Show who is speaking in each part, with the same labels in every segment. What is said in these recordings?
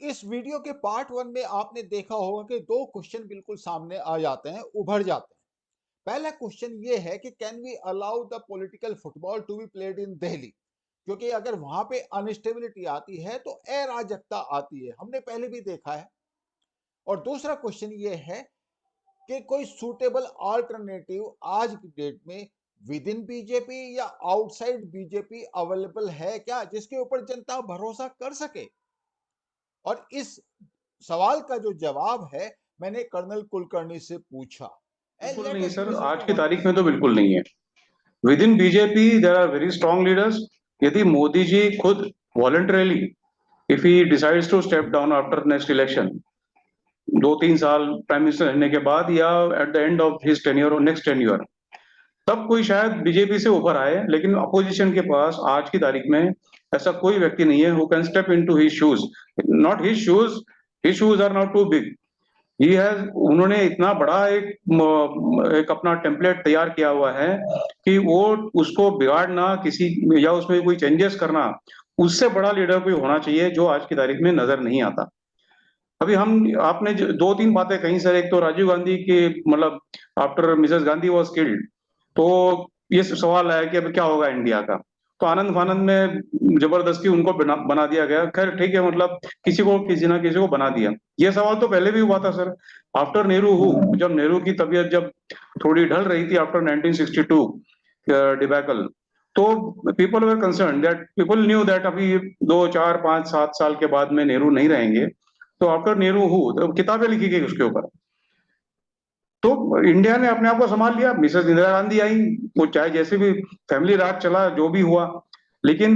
Speaker 1: इस वीडियो के पार्ट 1 में आपने देखा होगा कि 2 क्वेश्चन बिल्कुल सामने आ जाते हैं, उभर जाते हैं। पहला क्वेश्चन ये है कि can we allow the political football to be played in Delhi? क्योंकि अगर वहां पे अनस्टेबिलिटी आती है तो अराजकता आती है, हमने पहले भी देखा है। और दूसरा क्वेश्चन ये है कि कोई सूटेबल अल्टरनेटिव आज की डेट में विद इन बीजेपी या आउटसाइड बीजेपी अवेलेबल है क्या, जिसके ऊपर जनता भरोसा कर सके? और इस सवाल का जो जवाब है मैंने कर्नल कुलकर्णी से पूछा। एंड
Speaker 2: बिल्कुल
Speaker 1: लेट
Speaker 2: नहीं
Speaker 1: अस
Speaker 2: सर,
Speaker 1: लिसन
Speaker 2: आज
Speaker 1: टू
Speaker 2: की
Speaker 1: व्हाट ही
Speaker 2: तारीख में
Speaker 1: सेड।
Speaker 2: तो बिल्कुल नहीं है। Within BJP there are very strong leaders. यदि मोदी जी खुद voluntarily, if he decides to step down after next election, 2-3 साल प्राइम मिनिस्टर रहने के बाद या at the end of his tenure और नेक्स्ट टेन्योर, तब कोई शायद बीजेपी से ऊपर आए। लेकिन अपोजिशन के पास आज की तारीख में ऐसा कोई व्यक्ति नहीं है who can step into his shoes. Not his shoes are not too big. He has, उन्होंने इतना बड़ा एक अपना टेम्पलेट तैयार किया हुआ है कि वो उसको बिगाड़ना किसी या उसमें कोई चेंजेस करना, उससे बड़ा लीडर कोई होना चाहिए जो आज की तारीख में नजर नहीं आता। अभी हम आपने जो 2-3 बातें कही सर, एक तो राजीव गांधी की, मतलब after Mrs Gandhi was killed, तो ये सवाल आया कि अब क्या होगा इंडिया का। तो आनंद फानंद में जबरदस्ती उनको बना दिया गया। खैर ठीक है, मतलब किसी को किसी ना किसी को बना दिया। ये सवाल तो पहले भी हुआ था सर, आफ्टर नेहरू हु, जब नेहरू की तबीयत जब थोड़ी ढल रही थी आफ्टर 1962 डिबैकल, तो people were concern that, people knew that अभी 2, 4, 5, 7 साल के बाद में नेहरू नहीं रहेंगे। तो आफ्टर नेहरू हु, तो किताबें लिखी गई उसके ऊपर। तो इंडिया ने अपने आप को संभाल लिया, मिसेस इंदिरा गांधी आई, वो चाहे जैसे भी फैमिली राज चला, जो भी हुआ, लेकिन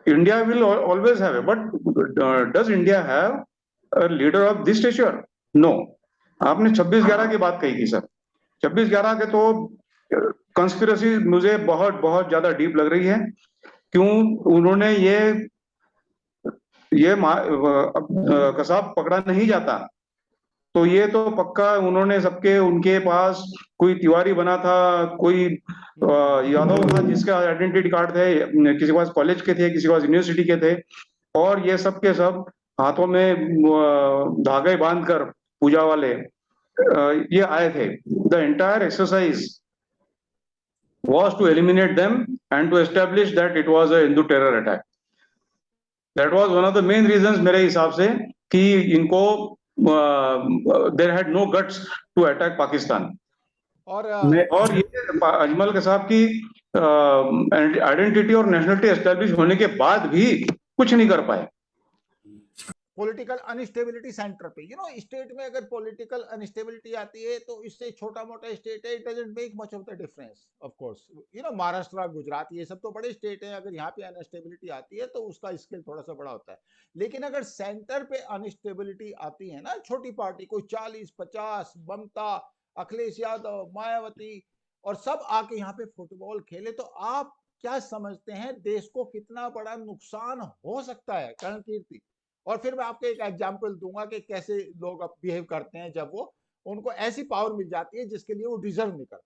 Speaker 2: India will always have, but does India have leader of this stature? No. आपने 26/11 की बात कही थी सर, 26/11 के तो कंस्पिरेसी मुझे बहुत बहुत ज्यादा डीप लग रही है। क्यों उन्होंने ये कसाब पकड़ा नहीं जाता, तो ये तो पक्का उन्होंने सबके, उनके पास कोई तिवारी बना था, कोई यादव था जिसका आइडेंटिटी कार्ड थे, किसी के पास कॉलेज के थे, किसी के पास यूनिवर्सिटी के थे, और ये सब के सब हाथों में धागे बांधकर पूजा वाले ये आए थे। The entire exercise was to eliminate them and to establish that it was a Hindu terror attack. That was one of the main reasons मेरे हिसाब से कि इनको they had no guts to attack Pakistan.
Speaker 1: और
Speaker 2: ये अजमल कसाब की identity और nationality establish होने के बाद भी कुछ नहीं कर पाए।
Speaker 1: पॉलिटिकल अनस्टेबिलिटी सेंटर पे, स्टेट में अगर पॉलिटिकल अनस्टेबिलिटी आती है तो इससे छोटा मोटा स्टेट है, it doesn't make much of the difference. Of course Maharashtra, Gujarat, ये सब तो बड़े स्टेट हैं, अगर यहाँ पे अनस्टेबिलिटी आती है तो उसका स्केल थोड़ा सा बड़ा होता है। लेकिन अगर सेंटर पे अनस्टेबिलिटी आती है ना, छोटी पार्टी कोई 40-50, ममता, अखिलेश यादव, मायावती, और सब आके यहाँ पे फुटबॉल खेले, तो आप क्या समझते हैं देश को कितना बड़ा नुकसान हो सकता है? कर्ण कीर्ति। और फिर मैं आपको एक एग्जांपल दूंगा कि कैसे लोग अब बिहेव करते हैं जब वो, उनको ऐसी पावर मिल जाती है जिसके लिए वो डिजर्व नहीं करते।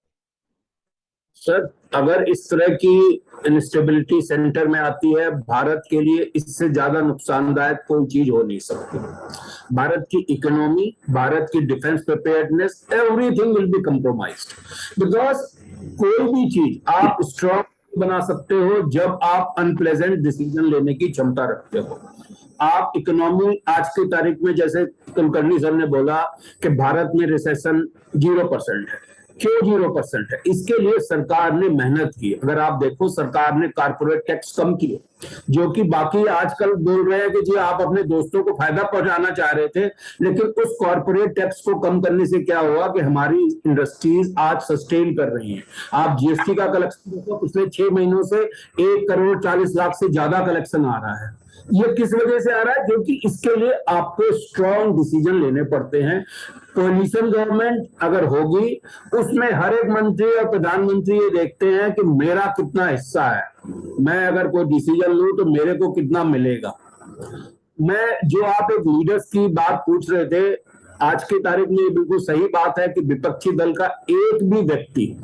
Speaker 3: सर, अगर इस तरह की इंस्टेबिलिटी सेंटर में आती है, भारत के लिए इससे ज्यादा नुकसानदायक कोई चीज हो नहीं सकती। भारत की इकोनॉमी, भारत की defence preparedness, everything will be compromised. Because कोई भी चीज आप स्ट्रॉन्ग बना सकते हो जब आप अनप्लेजेंट डिसीजन लेने की क्षमता रखते हो। आप इकोनॉमी आज की तारीख में, जैसे कुलकर्णी सर ने बोला कि भारत में रिसेशन 0% है। क्यों 0% है? इसके लिए सरकार ने मेहनत की। अगर आप देखो, सरकार ने कारपोरेट टैक्स कम किए, जो कि बाकी आजकल बोल रहे हैं कि जी आप अपने दोस्तों को फायदा पहुंचाना चाह रहे थे, लेकिन उस कॉर्पोरेट टैक्स को कम करने से क्या हुआ कि हमारी इंडस्ट्रीज आज सस्टेन कर रही हैं। आप जीएसटी का कलेक्शन देखो, पिछले 6 महीनों से 1,40,00,000 से ज्यादा कलेक्शन आ रहा है। ये किस वजह से आ रहा है? क्योंकि इसके लिए आपको स्ट्रॉन्ग डिसीजन लेने पड़ते हैं। कोलिशन गवर्नमेंट अगर होगी, उसमें हर एक मंत्री और प्रधानमंत्री ये देखते हैं कि मेरा कितना हिस्सा है, मैं अगर कोई डिसीजन लूं तो मेरे को कितना मिलेगा। मैं जो आप एक लीडर्स की बात पूछ रहे थे, आज की तारीख में ये बिल्कुल सही बात है कि विपक्षी दल का एक भी व्यक्ति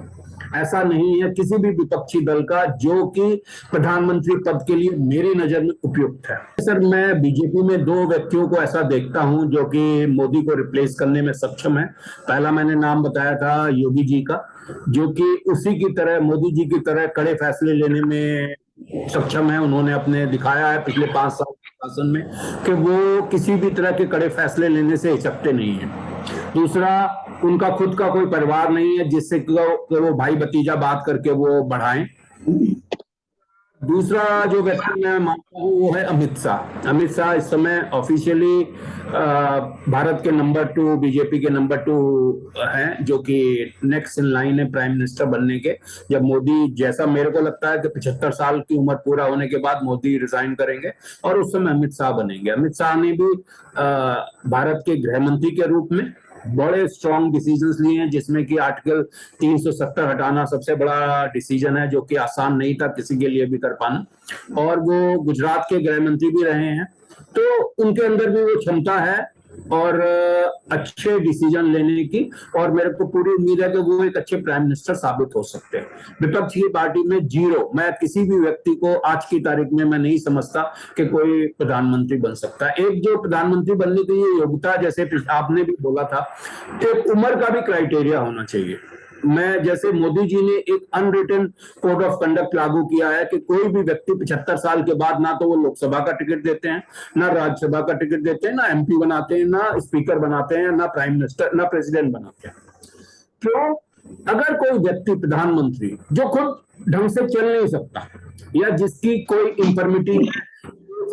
Speaker 3: ऐसा नहीं है किसी भी विपक्षी दल का जो कि प्रधानमंत्री पद के लिए मेरी नजर में उपयुक्त है। सर, मैं बीजेपी में दो व्यक्तियों को ऐसा देखता हूं जो कि मोदी को रिप्लेस करने में सक्षम है। पहला मैंने नाम बताया था योगी जी का, जो कि उसी की तरह, मोदी जी की तरह कड़े फैसले लेने में सक्षम है। उन्होंने अपने दिखाया है पिछले 5 साल के शासन में कि वो किसी भी तरह के कड़े फैसले लेने से हिचकते नहीं है। दूसरा, उनका खुद का कोई परिवार नहीं है जिससे कि वो भाई भतीजा बात करके वो बढ़ाएं। दूसरा जो व्यक्ति मैं मानता हूँ वो है अमित शाह। अमित शाह इस समय ऑफिशियली भारत के नंबर 2, बीजेपी के नंबर 2 हैं, जो कि नेक्स्ट इन लाइन है प्राइम मिनिस्टर बनने के। जब मोदी, जैसा मेरे को लगता है कि 75 साल की उम्र पूरा होने के बाद मोदी रिजाइन करेंगे और उस समय अमित शाह बनेंगे। अमित शाह ने भी भारत के गृह मंत्री के रूप में बड़े स्ट्रॉन्ग डिसीजंस लिए हैं, जिसमें कि आर्टिकल 370 हटाना सबसे बड़ा डिसीजन है, जो कि आसान नहीं था किसी के लिए भी कर पाना। और वो गुजरात के गृह मंत्री भी रहे हैं, तो उनके अंदर भी वो क्षमता है और अच्छे डिसीजन लेने की, और मेरे को पूरी उम्मीद है कि वो एक अच्छे प्राइम मिनिस्टर साबित हो सकते हैं। विपक्ष की पार्टी में जीरो, मैं किसी भी व्यक्ति को आज की तारीख में मैं नहीं समझता कि कोई प्रधानमंत्री बन सकता है। एक जो प्रधानमंत्री बनने की ये योग्यता, जैसे आपने भी बोला था, एक उम्र का भी क्राइटेरिया होना चाहिए। मैं, जैसे मोदी जी ने एक अनरिटन कोड ऑफ कंडक्ट लागू किया है कि कोई भी व्यक्ति 75 साल के बाद ना तो वो लोकसभा का टिकट देते हैं, ना राज्यसभा का टिकट देते हैं, ना एमपी बनाते हैं, ना स्पीकर बनाते हैं, ना प्राइम मिनिस्टर, ना प्रेसिडेंट बनाते हैं। क्यों? अगर कोई व्यक्ति प्रधानमंत्री जो खुद ढंग से चल नहीं सकता या जिसकी कोई इंफर्मिटी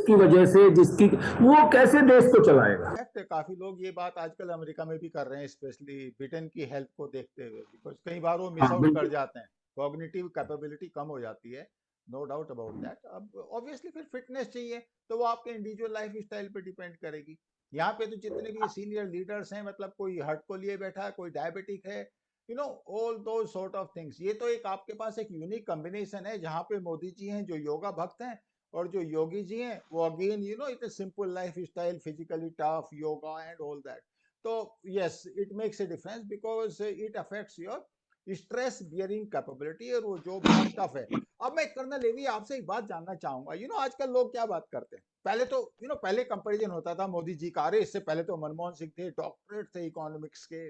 Speaker 3: की वजह से, जिसकी, वो कैसे देश को चलाएगा?
Speaker 1: काफी लोग ये बात आजकल अमेरिका में भी कर रहे हैं, स्पेशली ब्रिटेन की हेल्थ को देखते हुए, बिकॉज कई बार वो मिस आउट कर जाते हैं, कॉग्निटिव कैपेबिलिटी कम हो जाती है, नो डाउट अबाउट दैट। अब ऑब्वियसली फिर फिटनेस चाहिए, तो वो आपके इंडिविजुअल लाइफ स्टाइल पे डिपेंड करेगी। यहाँ पे तो जितने भी सीनियर लीडर्स हैं, मतलब कोई हार्ट को लिए बैठा है, कोई डायबिटिक है, यू नो, ऑल दो सॉर्ट ऑफ थिंग्स। ये तो एक आपके पास एक यूनिक कॉम्बिनेशन है, जहाँ पे मोदी जी हैं जो योगा भक्त हैं, और जो योगी जी हैं वो again, you know, it's simple life style, physically tough, yoga and all that. तो yes, it makes a difference because it affects your stress bearing capability, और वो जो बहुत टफ है। अब मैं कर्नल लेवी आपसे एक बात जानना चाहूंगा, यू नो, आजकल लोग क्या बात करते हैं, पहले तो यू नो पहले कंपैरिजन होता था मोदी जी का, अरे इससे पहले तो मनमोहन सिंह थे, डॉक्टरेट थे इकोनॉमिक्स के,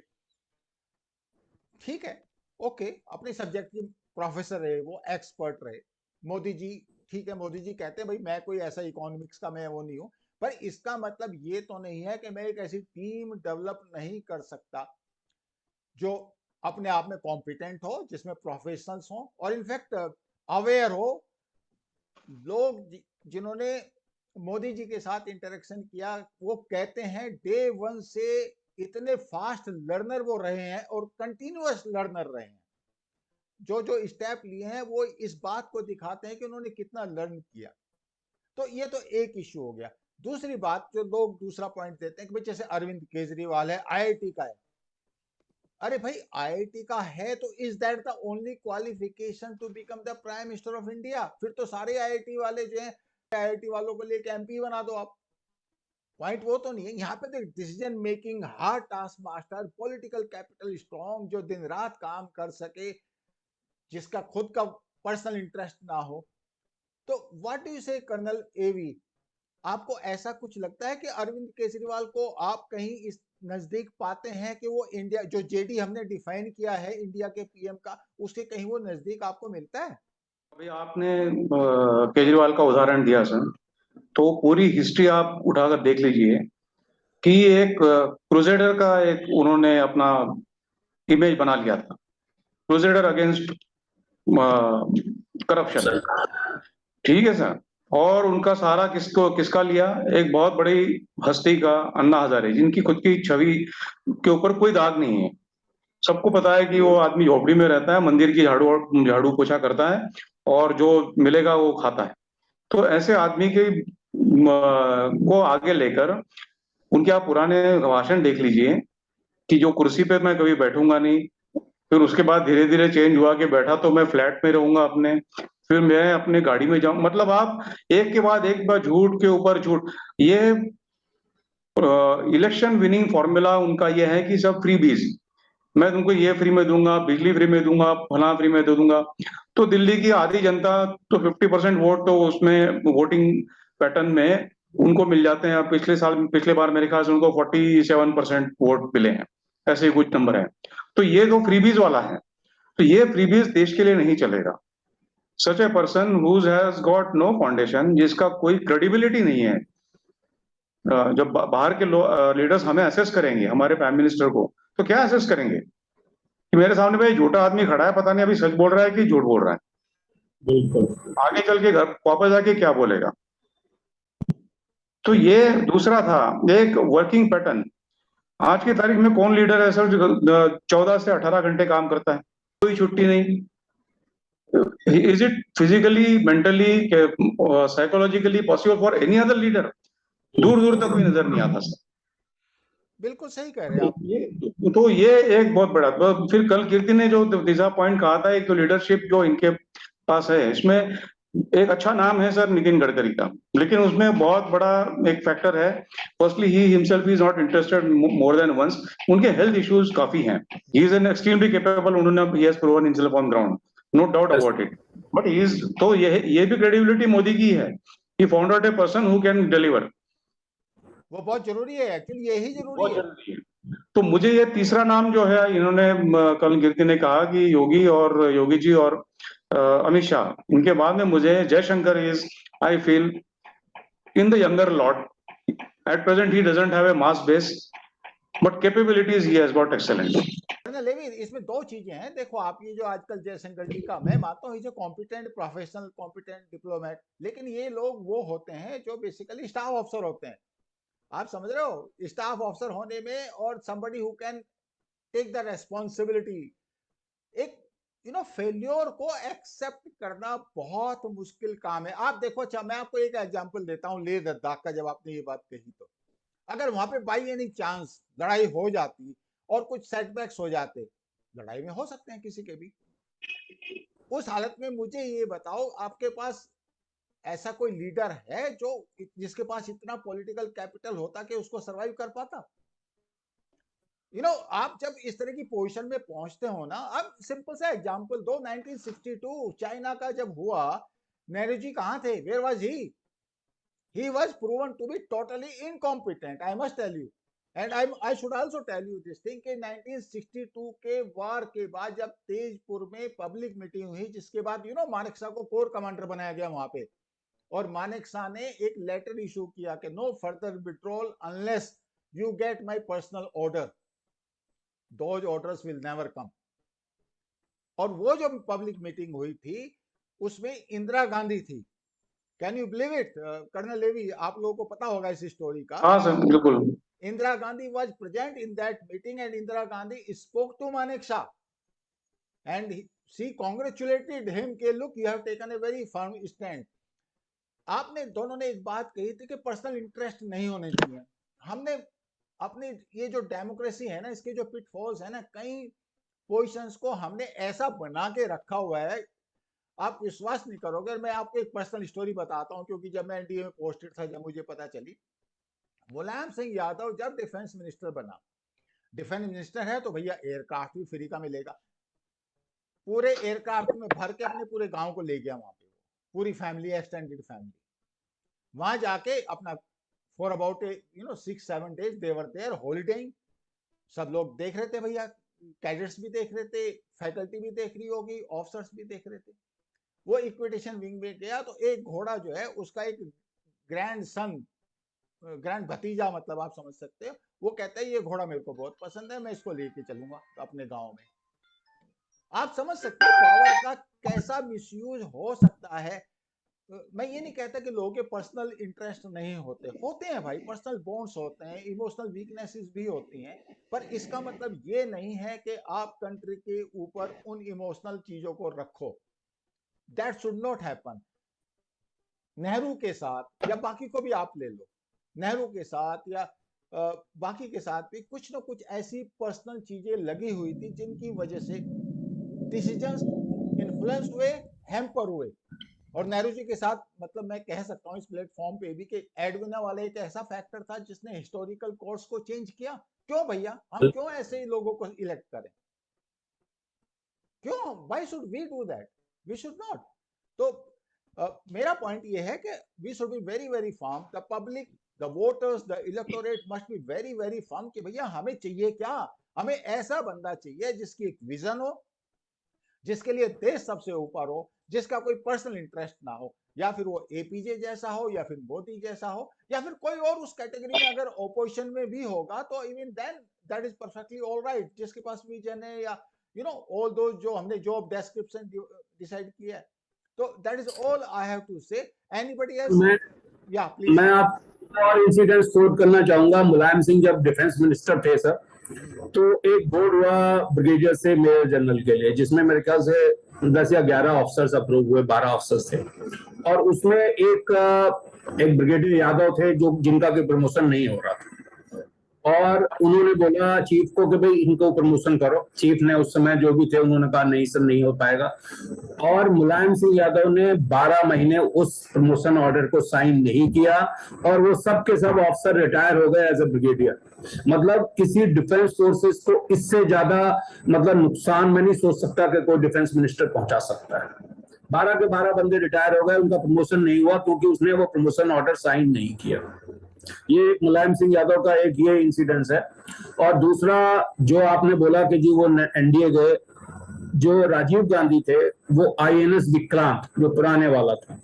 Speaker 1: ठीक है, ओके, अपने सब्जेक्ट की प्रोफेसर रहे, वो एक्सपर्ट रहे। मोदी जी, ठीक है, मोदी जी कहते हैं भाई मैं कोई ऐसा इकोनॉमिक्स का मैं वो नहीं हूं, पर इसका मतलब ये तो नहीं है कि मैं एक ऐसी टीम डेवलप नहीं कर सकता जो अपने आप में कॉम्पिटेंट हो, जिसमें प्रोफेशनल्स हो, और इनफैक्ट अवेयर हो। लोग जिन्होंने मोदी जी के साथ इंटरेक्शन किया, वो कहते हैं डे वन से इतने फास्ट लर्नर वो रहे हैं और कंटिन्यूअस लर्नर रहे हैं। जो जो स्टेप लिए हैं वो इस बात को दिखाते हैं कि उन्होंने कितना लर्न किया। तो ये तो एक इश्यू हो गया। दूसरी बात जो लोग दूसरा पॉइंट देते हैं कि भाई जैसे अरविंद केजरीवाल है, आईआईटी का है, अरे भाई आईआईटी का है तो is that the only qualification to become the prime minister of India? फिर तो सारे आईआईटी वाले जो हैं, आईआईटी वालों को लेके एमपी बना दो आप। पॉइंट वो तो नहीं है यहाँ पे। तो decision making, hard task master, political capital strong, जो दिन रात काम कर सके, जिसका खुद का पर्सनल इंटरेस्ट ना हो। तो व्हाट डू यू से कर्नल एवी, आपको ऐसा कुछ लगता है कि अरविंद केजरीवाल को आप कहीं इस नजदीक पाते हैं कि वो इंडिया, जो जेडी हमने डिफाइन किया है इंडिया के पीएम का, उसके कहीं वो नजदीक आपको मिलता है?
Speaker 2: अभी आपने केजरीवाल का उदाहरण दिया सर, तो पूरी हिस्ट्री आप उठाकर देख लीजिए कि एक क्रूसेडर का एक उन्होंने अपना इमेज बना लिया था, क्रूसेडर अगेंस्ट करप्शन, ठीक है सर। और उनका सारा किसका लिया? एक बहुत बड़ी हस्ती का, अन्ना हजारे, जिनकी खुद की छवि के ऊपर कोई दाग नहीं है। सबको पता है कि वो आदमी झोपड़ी में रहता है, मंदिर की झाड़ू पोछा करता है और जो मिलेगा वो खाता है। तो ऐसे आदमी के को आगे लेकर उनके आप पुराने भाषण देख लीजिए कि जो कुर्सी पे मैं कभी बैठूंगा नहीं, फिर उसके बाद धीरे धीरे चेंज हुआ कि बैठा तो मैं फ्लैट में रहूंगा अपने, फिर मैं अपने गाड़ी में जाऊं। मतलब आप एक के बाद एक बार झूठ के ऊपर झूठ। ये इलेक्शन विनिंग फॉर्मूला उनका ये है कि सब फ्री बीज, मैं तुमको ये फ्री में दूंगा, बिजली फ्री में दूंगा, फलां फ्री में दे दूंगा, तो दिल्ली की आधी जनता तो 50% वोट तो उसमें वोटिंग पैटर्न में उनको मिल जाते हैं। पिछले बार मेरे ख्याल से उनको 47% वोट मिले हैं, ऐसे ही कुछ नंबर है। तो ये तो फ्रीबीज वाला है, तो ये फ्रीबीज देश के लिए नहीं चलेगा। Such a person who has got no foundation, जिसका कोई क्रेडिबिलिटी नहीं है, जब बाहर के लीडर्स हमें असेस करेंगे, हमारे प्राइम मिनिस्टर को, तो क्या असेस करेंगे कि मेरे सामने भाई झूठा आदमी खड़ा है, पता नहीं अभी सच बोल रहा है कि झूठ बोल रहा है,
Speaker 3: बिल्कुल।
Speaker 2: आगे चल के घर वापस जाके क्या बोलेगा। तो ये दूसरा था एक वर्किंग पैटर्न। आज की तारीख में कौन लीडर है सर जो 14 से 18 घंटे काम करता है, कोई छुट्टी नहीं? Is it physically, mentally, psychologically possible for any other leader? दूर दूर तक कोई नजर नहीं आता सर।
Speaker 1: बिल्कुल सही कह रहे हैं आप।
Speaker 2: तो ये एक बहुत बड़ा, तो फिर कल कीर्ति ने जो तीसरा पॉइंट कहा था, एक तो लीडरशिप जो इनके पास है, इसमें एक अच्छा नाम है सर नितिन गडकरी का, लेकिन उसमें बहुत बड़ा एक फैक्टर है। Firstly he himself is not interested more than once, उनके हेल्थ इश्यूज काफी हैं। He is an extremely capable, उन्होंने he has proven himself on ground, no doubt about it. But he is, तो ये भी क्रेडिबिलिटी मोदी की है, he found out a person who can deliver.
Speaker 1: वो बहुत जरूरी है, एक्चुअली यही जरूरी
Speaker 2: बहुत
Speaker 1: है।
Speaker 2: जरूरी है। तो मुझे ये तीसरा नाम जो है, इन्होंने कल कीर्ति ने कहा कि योगी जी और अमित शाह, इनके बाद में मुझे Jaishankar is, I feel, in the younger lot. At present he doesn't have a mass base, but capabilities he has got excellent.
Speaker 1: लेकिन इसमें दो चीजें हैं। देखो आप, ये जो आजकल जयशंकर जी का, मैं मानता हूँ is a competent professional, competent diplomat, लेकिन ये लोग वो होते हैं जो बेसिकली स्टाफ ऑफिसर होते हैं। आप समझ रहे हो, स्टाफ ऑफिसर होने में और somebody who can take the responsibility, एक फेल्योर को एक्सेप्ट करना बहुत मुश्किल काम है। आप देखो, अच्छा मैं आपको एक एग्जांपल देता हूँ लेह लद्दाख का। जब आपने ये बात कही, तो अगर वहां पे बाई एनी चांस लड़ाई हो जाती और कुछ सेटबैक्स हो जाते, लड़ाई में हो सकते हैं किसी के भी, उस हालत में मुझे ये बताओ, आपके पास ऐसा कोई लीडर है जो, जिसके पास इतना पॉलिटिकल कैपिटल होता कि उसको सरवाइव कर पाता? आप जब इस तरह की पोजीशन में पहुंचते हो ना, अब सिंपल सा एग्जांपल दो, 1962 चाइना का जब हुआ, नेहरू जी कहां थे? Where was he? He was proven to be totally incompetent, I must tell you. And I should also tell you this thing कि 1962 के वार के बाद जब तेजपुर में पब्लिक मीटिंग हुई, जिसके बाद मानेकशॉ को कोर कमांडर बनाया गया वहां पे, और मानेकशॉ ने एक लेटर इशू किया कि no further withdrawal unless you get my personal order, those orders will never come. और वो जो पब्लिक मीटिंग हुई थी, उसमें इंदिरा गांधी थी। Can you believe it colonel Levy? आप लोगों को पता होगा इस स्टोरी का।
Speaker 2: हाँ सर, बिल्कुल।
Speaker 1: Indira Gandhi was present in that meeting and Indira Gandhi spoke to Manekshaw and she congratulated him कि look, you have taken a very firm stand. आपने दोनों ने एक बात कही थी कि पर्सनल इंटरेस्ट नहीं होने चाहिए। हमने अपने ये जो डेमोक्रेसी है ना, इसके जो पिटफॉल्स है ना, कई पोजीशंस को हमने ऐसा बना के रखा हुआ है, आप विश्वास नहीं करोगे। मैं आपको एक पर्सनल स्टोरी बताता हूँ, क्योंकि जब मैं एनडीए में पोस्टेड था, जब मुझे पता चली, मुलायम सिंह यादव जब डिफेंस मिनिस्टर बना, डिफेंस मिनिस्टर है तो भैया एयरक्राफ्ट भी फ्री का मिलेगा, पूरे एयरक्राफ्ट में भर के अपने पूरे गांव को ले गया वहां पे, पूरी फैमिली, एक्सटेंडेड फैमिली, वहां जाके अपना for about 6-7 days there there holidaying. सब लोग देख रहे थे भैया, कैडेट्स भी देख रहे थे, फैकल्टी भी देख रही होगी, ऑफिसर्स भी देख रहे थे। वो इक्विटेशन विंग में गया तो एक घोड़ा जो है, उसका एक ग्रैंड सन, ग्रैंड भतीजा, मतलब आप समझ सकते हो, वो कहता है ये घोड़ा मेरे को बहुत पसंद है, मैं इसको लेके चलूंगा अपने गांव में। आप समझ सकते हो पावर का कैसा मिसयूज हो सकता है। मैं ये नहीं कहता कि लोगों के पर्सनल इंटरेस्ट नहीं होते, होते हैं भाई, पर्सनल बॉन्ड्स होते हैं, इमोशनल वीकनेसेस भी होती हैं, पर इसका मतलब ये नहीं है कि आप कंट्री के ऊपर उन इमोशनल चीजों को रखो। That should not happen. Nehru के साथ, या बाकी को भी आप ले लो, नेहरू के साथ या बाकी के साथ भी कुछ ना कुछ ऐसी पर्सनल चीजें लगी हुई थी, जिनकी वजह से डिसीजंस इन्फ्लुएंस हुए, हैम्पर हुए। और नेहरू जी के साथ, मतलब मैं कह सकता हूं इस प्लेटफॉर्म पे भी कि एडविना वाला एक ऐसा फैक्टर था जिसने हिस्टोरिकल कोर्स को चेंज किया। क्यों भैया, हम क्यों ऐसे लोगों को इलेक्ट करें? क्यों? Why should we do that? We should not. तो मेरा पॉइंट ये है कि we should be very very firm, the public, the voters, the electorate must be very very firm कि भैया हमें चाहिए क्या? हमें ऐसा बंदा चाहिए जिसकी एक विजन हो, जिसके लिए देश सबसे ऊपर हो, जिसका कोई पर्सनल इंटरेस्ट ना हो, या फिर वो एपीजे जैसा हो, या फिर मोदी जैसा हो, या फिर कोई और उस कैटेगरी में अगर ओपोजिशन में भी होगा तो even then that is perfectly all right, जिसके पास विजन है, या ऑल दो जो हमने जॉब डेस्क्रिप्शन डिसाइड किया है। तो that is all I have to say. Anybody else?
Speaker 3: मैं
Speaker 1: या प्लीज।
Speaker 3: मैं आपको और इंसिडेंट कोट करना चाहूंगा। मुलायम सिंह जब डिफेंस मिनिस्टर थे सर, तो एक बोर्ड हुआ ब्रिगेडियर से मेजर जनरल के लिए, जिसमें मेरे ख्याल से 10 या 11 ऑफिसर्स अप्रूव हुए, 12 ऑफिसर्स थे, और उसमें एक ब्रिगेडियर यादव थे जो जिनका कोई प्रमोशन नहीं हो रहा था, और उन्होंने बोला चीफ को कि भाई इनको प्रमोशन करो। चीफ ने उस समय जो भी थे उन्होंने कहा नहीं सर, नहीं हो पाएगा। और मुलायम सिंह यादव ने 12 महीने उस प्रमोशन ऑर्डर को साइन नहीं किया, और वो सब के सब ऑफिसर रिटायर हो गए एज ए ब्रिगेडियर। मतलब किसी डिफेंस फोर्सेस को इससे ज्यादा मतलब नुकसान मैं नहीं सोच सकता कि कोई डिफेंस मिनिस्टर पहुंचा सकता है। 12 के 12 बंदे रिटायर हो गए, उनका प्रमोशन नहीं हुआ क्योंकि उसने वो प्रमोशन ऑर्डर साइन नहीं किया। ये मुलायम सिंह यादव का एक ये इंसिडेंस है। और दूसरा जो आपने बोला कि जी वो एनडीए गए, जो राजीव गांधी थे वो आईएनएस विक्रांत जो पुराने वाला था,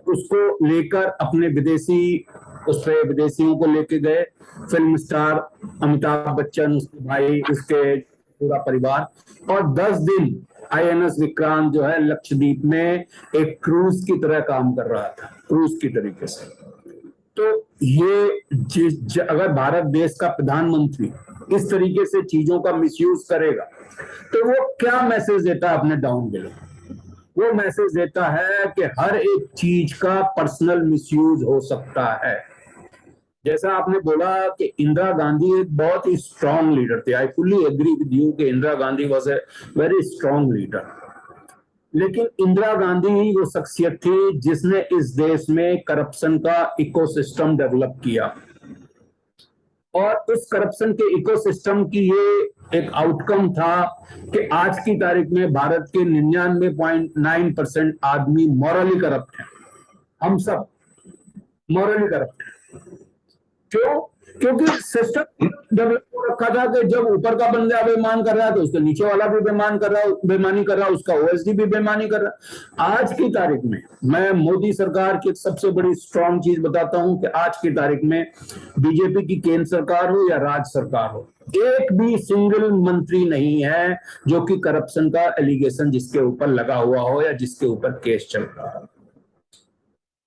Speaker 3: उसको लेकर अपने विदेशियों को लेके गए, फिल्म स्टार अमिताभ बच्चन, उसके भाई, उसके पूरा परिवार, और 10 दिन आईएनएस विक्रांत जो है लक्षद्वीप में एक क्रूज की तरह काम कर रहा था, क्रूज की तरीके से। तो ये अगर भारत देश का प्रधानमंत्री इस तरीके से चीजों का मिसयूज करेगा तो वो क्या मैसेज देता है अपने डाउन बिलो? वो मैसेज देता है कि हर एक चीज का पर्सनल मिसयूज हो सकता है। जैसा आपने बोला कि इंदिरा गांधी एक बहुत ही स्ट्रांग लीडर थे, I fully agree with you कि Indira Gandhi was a very strong leader. लेकिन इंदिरा गांधी ही वो शख्सियत थी जिसने इस देश में करप्शन का इकोसिस्टम डेवलप किया, और उस करप्शन के इकोसिस्टम की ये एक आउटकम था कि आज की तारीख में भारत के 99.9% आदमी मॉरली करप्ट हैं। हम सब मॉरली करप्ट हैं। क्यों? क्योंकि सिस्टम डेवलप हो रखा था कि जब ऊपर का बंदा बेईमान कर रहा है तो उसके नीचे वाला भी बेईमानी कर रहा है, उसका ओएसडी भी बेईमानी कर रहा है। आज की तारीख में मैं मोदी सरकार की सबसे बड़ी स्ट्रॉन्ग चीज बताता हूं कि आज की तारीख में बीजेपी की केंद्र सरकार हो या राज्य सरकार हो, एक भी सिंगल मंत्री नहीं है जो कि करप्शन का एलिगेशन जिसके ऊपर लगा हुआ हो या जिसके ऊपर केस चल रहा है।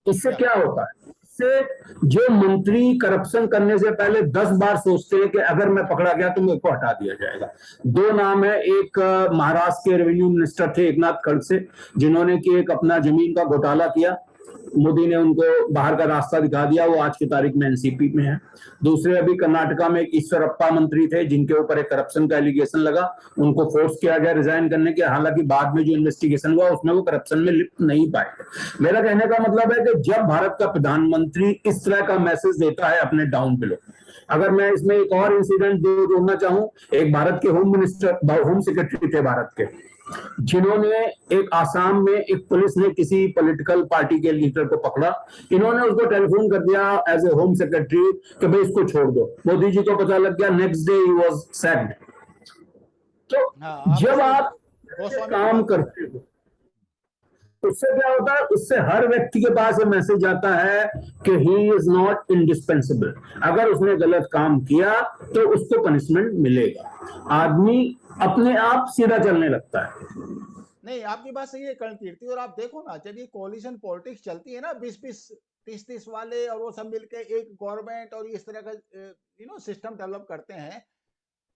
Speaker 3: इससे क्या होता है? से जो मंत्री करप्शन करने से पहले 10 बार सोचते हैं कि अगर मैं पकड़ा गया तो मेरे को हटा दिया जाएगा। 2 नाम है, एक महाराष्ट्र के रेवेन्यू मिनिस्टर थे एकनाथ खड़से, जिन्होंने कि एक अपना जमीन का घोटाला किया, मोदी ने उनको बाहर का रास्ता दिखा दिया, वो आज की तारीख में एनसीपी में है। दूसरे अभी कर्नाटका में एक ईश्वरप्पा मंत्री थे जिनके ऊपर एक करप्शन का एलिगेशन लगा, उनको फोर्स किया गया रिजाइन करने के, हालांकि बाद में जो इन्वेस्टिगेशन हुआ उसमें वो करप्शन में लिप्त नहीं पाए। मेरा कहने का मतलब है कि जब भारत का प्रधानमंत्री इस तरह का मैसेज देता है अपने डाउन बिलो, अगर मैं इसमें एक और इंसिडेंट जोड़ना चाहूं, एक भारत के होम सेक्रेटरी थे भारत के, जिन्होंने एक आसाम में एक पुलिस ने किसी पॉलिटिकल पार्टी के लीडर को पकड़ा, इन्होंने उसको टेलीफोन कर दिया एज ए होम सेक्रेटरी कि भाई इसको छोड़ दो। मोदी जी को पता लग गया, next day he was sacked. तो जब आप काम करते हो उससे क्या होता है? उससे हर व्यक्ति के पास मैसेज आता है कि ही इज नॉट इंडिस्पेंसिबल। अगर उसने गलत काम किया तो उसको पनिशमेंट मिलेगा, आदमी अपने आप सीधा चलने लगता है।
Speaker 1: नहीं, आपकी बात सही है कर्ण कीर्ति। और आप देखो ना, जब ये कोलिशन पॉलिटिक्स चलती है ना, 20-20 30-30 वाले और वो सब मिलके एक गवर्नमेंट और इस तरह का सिस्टम डेवलप करते हैं,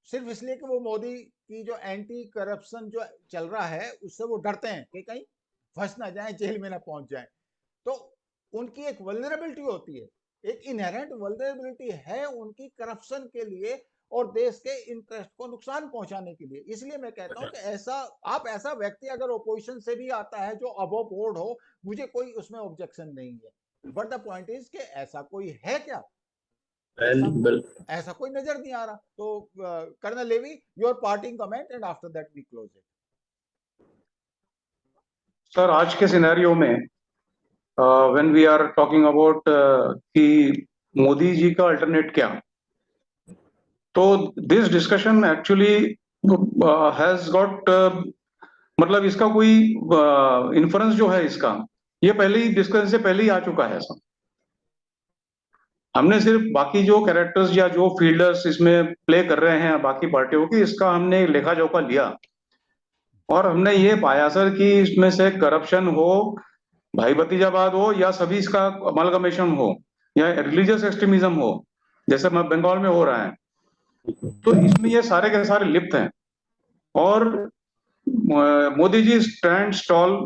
Speaker 1: सिर्फ इसलिए कि वो मोदी की जो एंटी करप्शन जो चल रहा है उससे वो डरते हैं कि कहीं फंस ना जाए, जेल में ना पहुंच जाए। तो उनकी एक वल्नरेबिलिटी होती है, एक इनहेरेंट वल्नरेबिलिटी है उनकी करप्शन के लिए और देश के इंटरेस्ट को नुकसान पहुंचाने के लिए। इसलिए मैं कहता हूं कि ऐसा व्यक्ति अगर ओपोजिशन से भी आता है जो अबव बोर्ड हो, मुझे कोई उसमें ऑब्जेक्शन नहीं है। बट द पॉइंट इज कि ऐसा कोई है क्या? ऐसा कोई नजर नहीं आ रहा। तो colonel Levy, your parting comment and after that we close it.
Speaker 2: Sir आज के सिनेरियो में when we are talking about कि मोदी जी का अल्टरनेट क्या, तो this discussion actually has got मतलब इसका कोई इन्फ्रेंस जो है इसका, ये पहले ही डिस्कशन से पहले ही आ चुका है सब। हमने सिर्फ बाकी जो कैरेक्टर्स या जो फील्डर्स इसमें प्ले कर रहे हैं बाकी पार्टियों की, इसका हमने लेखा जोखा लिया और हमने ये पाया सर कि इसमें से करप्शन हो, भाई भतीजावाद हो, या सभी इसका अमलगमेशन हो, या रिलीजियस एक्सट्रीमिज्म हो, जैसे बंगाल में हो रहा है, तो इसमें ये सारे के सारे लिप्त हैं। और Modi ji stand tall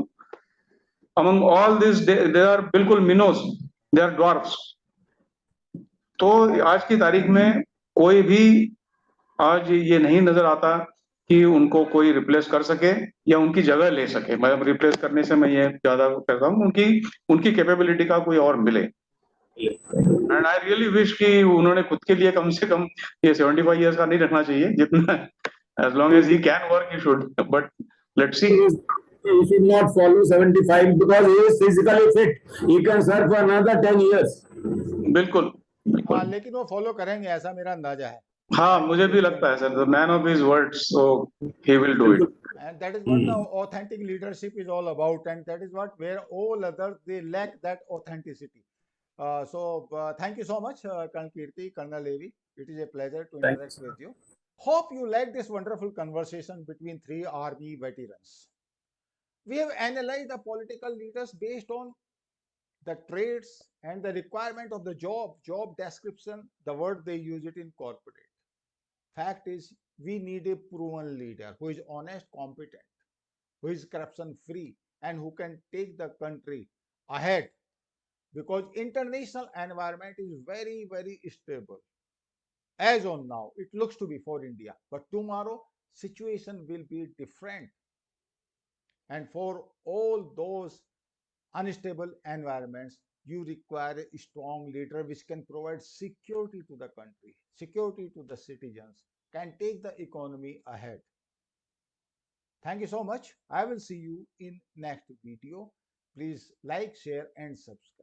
Speaker 2: among all this, they are बिल्कुल मिनोज, दे आर ड्वार्फ्स। तो आज की तारीख में कोई भी आज ये नहीं नजर आता कि उनको कोई रिप्लेस कर सके या उनकी जगह ले सके। मैं रिप्लेस करने से मैं ये ज्यादा कहता हूँ, उनकी कैपेबिलिटी का कोई और मिले। एंड आई रियली विश कि उन्होंने खुद के लिए कम से कम ये 75 इयर्स का नहीं रखना चाहिए, जितना as long as he can work he should, but let's see.
Speaker 3: He should not follow 75 because he is physically fit. He can serve for another 10 years.
Speaker 2: बिल्कुल बिल्कुल।
Speaker 1: हाँ, लेकिन वो फॉलो करेंगे ऐसा मेरा अंदाजा है।
Speaker 2: हाँ, मुझे भी लगता है sir, the man of his words, so he will do it.
Speaker 1: And that is what the authentic leadership is all about, and that is what where all others they lack that authenticity. Thank you so much, Colonel Kirti, Colonel Levi. It is a pleasure to
Speaker 3: Thank
Speaker 1: interact with you. Hope you like this wonderful conversation between three army veterans. We have analyzed the political leaders based on the traits and the requirement of the job description, the word they use it in corporate. Fact is, we need a proven leader who is honest, competent, who is corruption free, and who can take the country ahead, because international environment is very stable. As on now, it looks to be for India, but tomorrow situation will be different. And for all those unstable environments, you require a strong leader which can provide security to the country, security to the citizens, can take the economy ahead. Thank you so much. I will see you in next video. Please like, share, and subscribe.